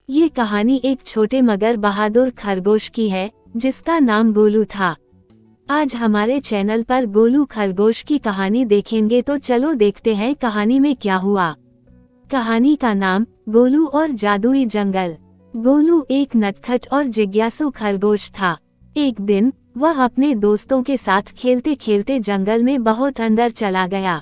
ये कहानी एक छोटे मगर बहादुर खरगोश की है जिसका नाम गोलू था। आज हमारे चैनल पर गोलू खरगोश की कहानी देखेंगे, तो चलो देखते हैं कहानी में क्या हुआ। कहानी का नाम गोलू और जादुई जंगल। गोलू एक नटखट और जिज्ञासु खरगोश था। एक दिन वह अपने दोस्तों के साथ खेलते खेलते जंगल में बहुत अंदर चला गया।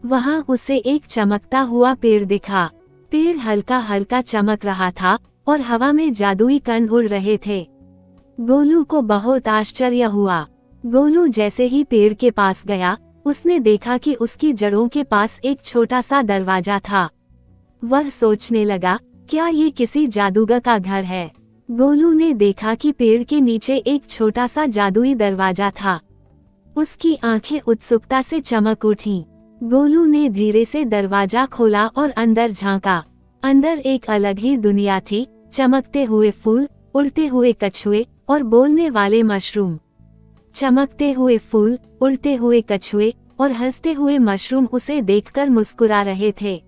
वहाँ उसे एक चमकता हुआ पेड़ दिखा। पेड़ हल्का हल्का चमक रहा था और हवा में जादुई कण उड़ रहे थे। गोलू को बहुत आश्चर्य हुआ। गोलू जैसे ही पेड़ के पास गया, उसने देखा कि उसकी जड़ों के पास एक छोटा सा दरवाजा था। वह सोचने लगा, क्या ये किसी जादूगर का घर है? गोलू ने देखा कि पेड़ के नीचे एक छोटा सा जादुई दरवाजा था। उसकी आंखें उत्सुकता से चमक उठीं। गोलू ने धीरे से दरवाजा खोला और अंदर झांका। अंदर एक अलग ही दुनिया थी। चमकते हुए फूल, उड़ते हुए कछुए और बोलने वाले मशरूम। चमकते हुए फूल, उड़ते हुए कछुए और हंसते हुए मशरूम उसे देखकर मुस्कुरा रहे थे।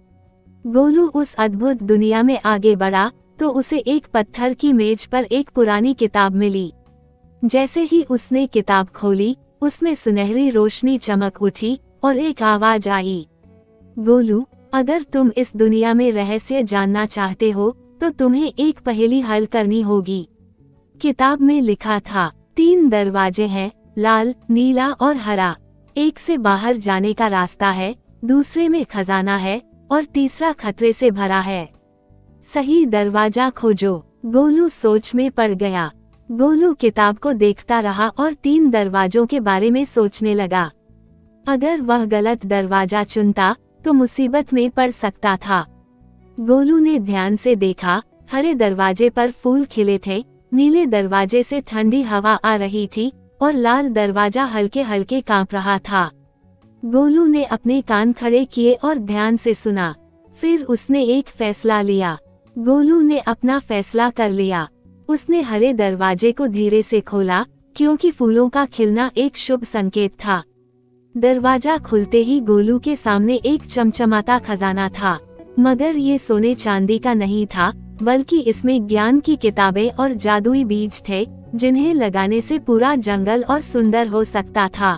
गोलू उस अद्भुत दुनिया में आगे बढ़ा तो उसे एक पत्थर की मेज पर एक पुरानी किताब मिली। जैसे ही उसने किताब खोली, उसमें सुनहरी रोशनी चमक उठी और एक आवाज आई, गोलू, अगर तुम इस दुनिया में रहस्य जानना चाहते हो तो तुम्हें एक पहेली हल करनी होगी। किताब में लिखा था, 3 दरवाजे हैं, लाल, नीला और हरा। एक से बाहर जाने का रास्ता है, दूसरे में खजाना है और तीसरा खतरे से भरा है। सही दरवाजा खोजो। गोलू सोच में पड़ गया। गोलू किताब को देखता रहा और 3 दरवाजों के बारे में सोचने लगा। अगर वह गलत दरवाजा चुनता तो मुसीबत में पड़ सकता था। गोलू ने ध्यान से देखा। हरे दरवाजे पर फूल खिले थे, नीले दरवाजे से ठंडी हवा आ रही थी और लाल दरवाजा हल्के हल्के कांप रहा था। गोलू ने अपने कान खड़े किए और ध्यान से सुना। फिर उसने एक फैसला लिया। गोलू ने अपना फैसला कर लिया। उसने हरे दरवाजे को धीरे से खोला, क्योंकि फूलों का खिलना एक शुभ संकेत था। दरवाजा खुलते ही गोलू के सामने एक चमचमाता खजाना था, मगर ये सोने चांदी का नहीं था, बल्कि इसमें ज्ञान की किताबें और जादुई बीज थे, जिन्हें लगाने से पूरा जंगल और सुंदर हो सकता था।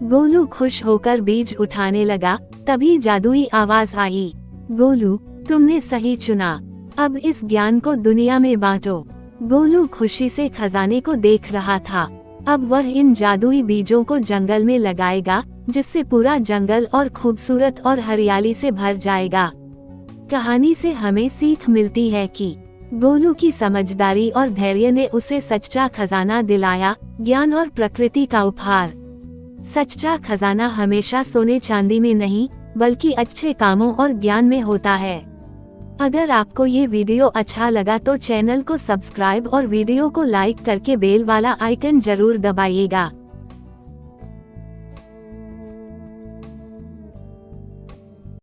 गोलू खुश होकर बीज उठाने लगा। तभी जादुई आवाज आई, गोलू, तुमने सही चुना। अब इस ज्ञान को दुनिया में बांटो। गोलू खुशी से खजाने को देख रहा था। अब वह इन जादुई बीजों को जंगल में लगाएगा, जिससे पूरा जंगल और खूबसूरत और हरियाली से भर जाएगा। कहानी से हमें सीख मिलती है कि गोलू की समझदारी और धैर्य ने उसे सच्चा खजाना दिलाया, ज्ञान और प्रकृति का उपहार। सच्चा खजाना हमेशा सोने चांदी में नहीं, बल्कि अच्छे कामों और ज्ञान में होता है। अगर आपको ये वीडियो अच्छा लगा तो चैनल को सब्सक्राइब और वीडियो को लाइक करके बेल वाला आइकन जरूर दबाइएगा।